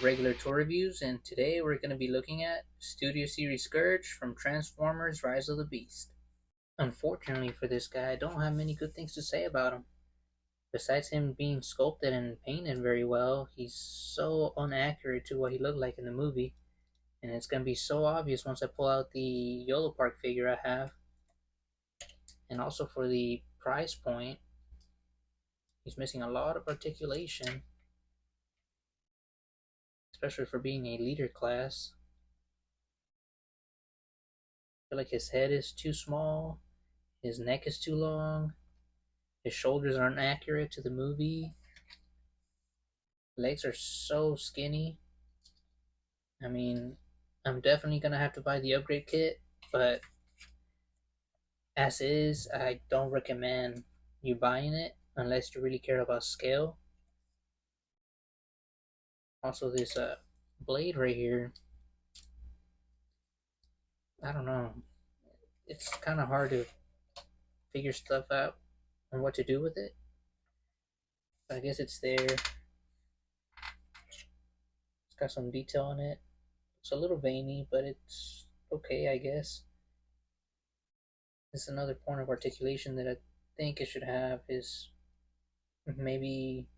regular tour reviews, and today we're going to be looking at Studio Series Scourge from Transformers Rise of the Beast. Unfortunately for this guy, I don't have many good things to say about him. Besides him being sculpted and painted very well, he's so inaccurate to what he looked like in the movie, and it's going to be so obvious once I pull out the YOLO Park figure I have. And also for the price point, he's missing a lot of articulation, especially for being a leader class. I feel like his head is too small, his neck is too long, his shoulders aren't accurate to the movie, legs are so skinny. I mean, I'm definitely gonna have to buy the upgrade kit, but as is, I don't recommend you buying it unless you really care about scale. Also, this blade right here, I don't know. It's kind of hard to figure stuff out and what to do with it. But I guess it's there. It's got some detail on it. It's a little veiny, but it's okay, I guess. This is another point of articulation that I think it should have is maybe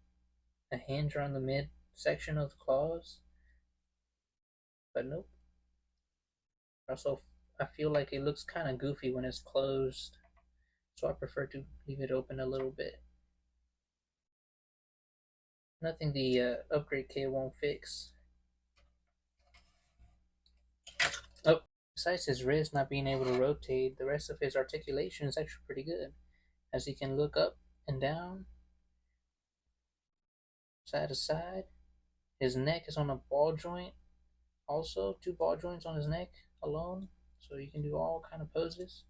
a hinge around the mid section of the claws. But nope. Also, I feel like it looks kind of goofy when it's closed, so I prefer to leave it open a little bit. Nothing the upgrade kit won't fix. Oh, besides his wrist not being able to rotate, the rest of his articulation is actually pretty good, as he can look up and down, side to side. His neck is on a ball joint, also two ball joints on his neck alone, so you can do all kind of poses.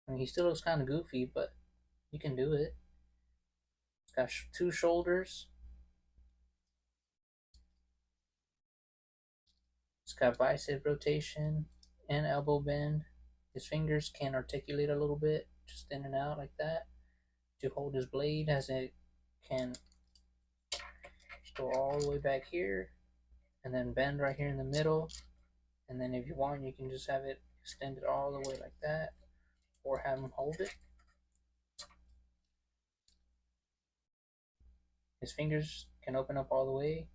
I mean, he still looks kind of goofy, but you can do it. He's got two shoulders. It's got bicep rotation and elbow bend. His fingers can articulate a little bit, just in and out like that, to hold his blade, as it can go all the way back here and then bend right here in the middle. And then if you want, you can just have it extended all the way like that, or have him hold it. His fingers can open up all the way.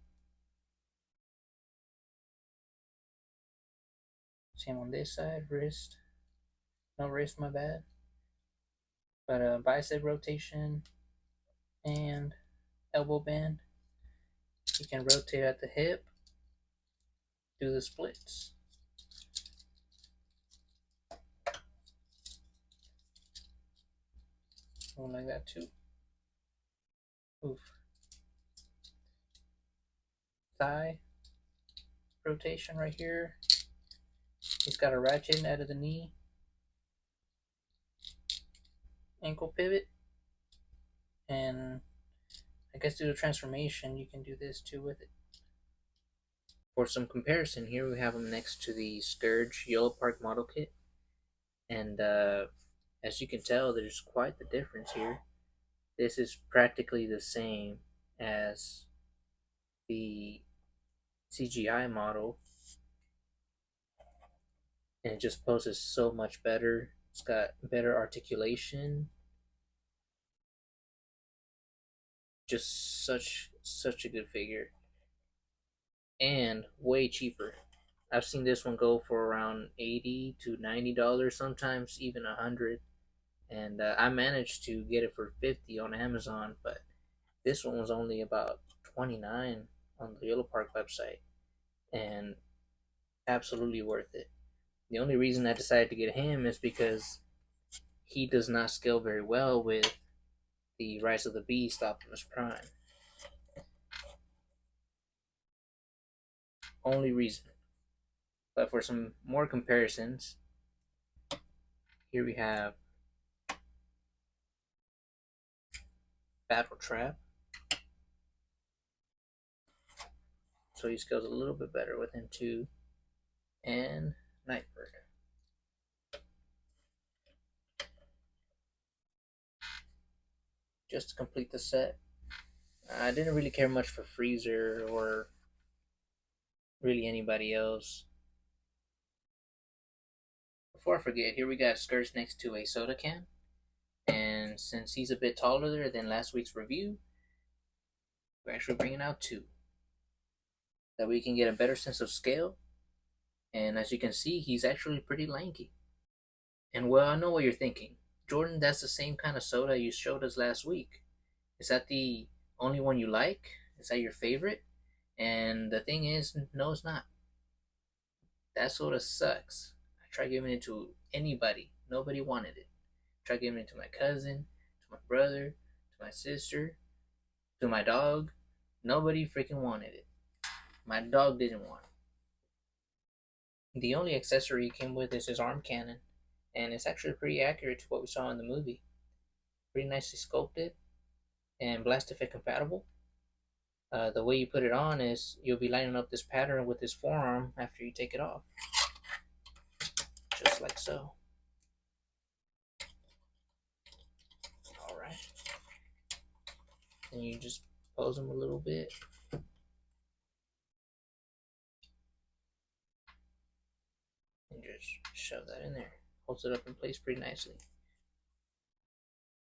Same on this side, wrist. No wrist, my bad. But bicep rotation and elbow bend. You can rotate at the hip, do the splits. One like that too. Oof. Thigh rotation right here. He's got a ratchet out of the knee. Ankle pivot. And I guess due to transformation, you can do this too with it. For some comparison, here we have him next to the Scourge YOLO Park model kit. And as you can tell, there's quite the difference here. This is practically the same as the CGI model, and it just poses so much better. It's got better articulation. Just such a good figure, and way cheaper. I've seen this one go for around $80 to $90, sometimes even $100, and I managed to get it for $50 on Amazon. But this one was only about $29 on the Yellow Park website, and absolutely worth it. The only reason I decided to get him is because he does not scale very well with the Rise of the Beast Optimus Prime. Only reason. But for some more comparisons, here we have Battle Trap. So he scales a little bit better with him too. And Nightbird. Just to complete the set. I didn't really care much for Freezer or really anybody else. Before I forget, here we got Scourge next to a soda can. And since he's a bit taller than last week's review, we're actually bringing out two. That way you can get a better sense of scale. And as you can see, he's actually pretty lanky. And well, I know what you're thinking. Jordan, that's the same kind of soda you showed us last week. Is that the only one you like? Is that your favorite? And the thing is, no, it's not. That soda sucks. I tried giving it to anybody. Nobody wanted it. I tried giving it to my cousin, to my brother, to my sister, to my dog. Nobody freaking wanted it. My dog didn't want it. The only accessory he came with is his arm cannon, and it's actually pretty accurate to what we saw in the movie. Pretty nicely sculpted and blast effect compatible. The way you put it on is you'll be lining up this pattern with this forearm after you take it off, just like so. All right. And you just pose them a little bit. And just shove that in there. Holds it up in place pretty nicely.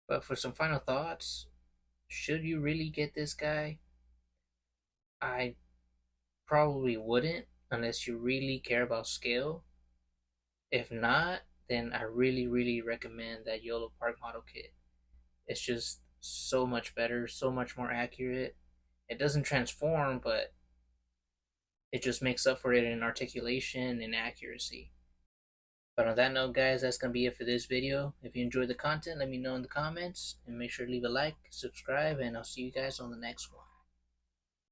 But for some final thoughts, should you really get this guy? I probably wouldn't unless you really care about scale. If not, then I really recommend that YOLO Park model kit. It's just so much better, so much more accurate. It doesn't transform, but it just makes up for it in articulation and accuracy. But on that note, guys, that's going to be it for this video. If you enjoyed the content, let me know in the comments. And make sure to leave a like, subscribe, and I'll see you guys on the next one.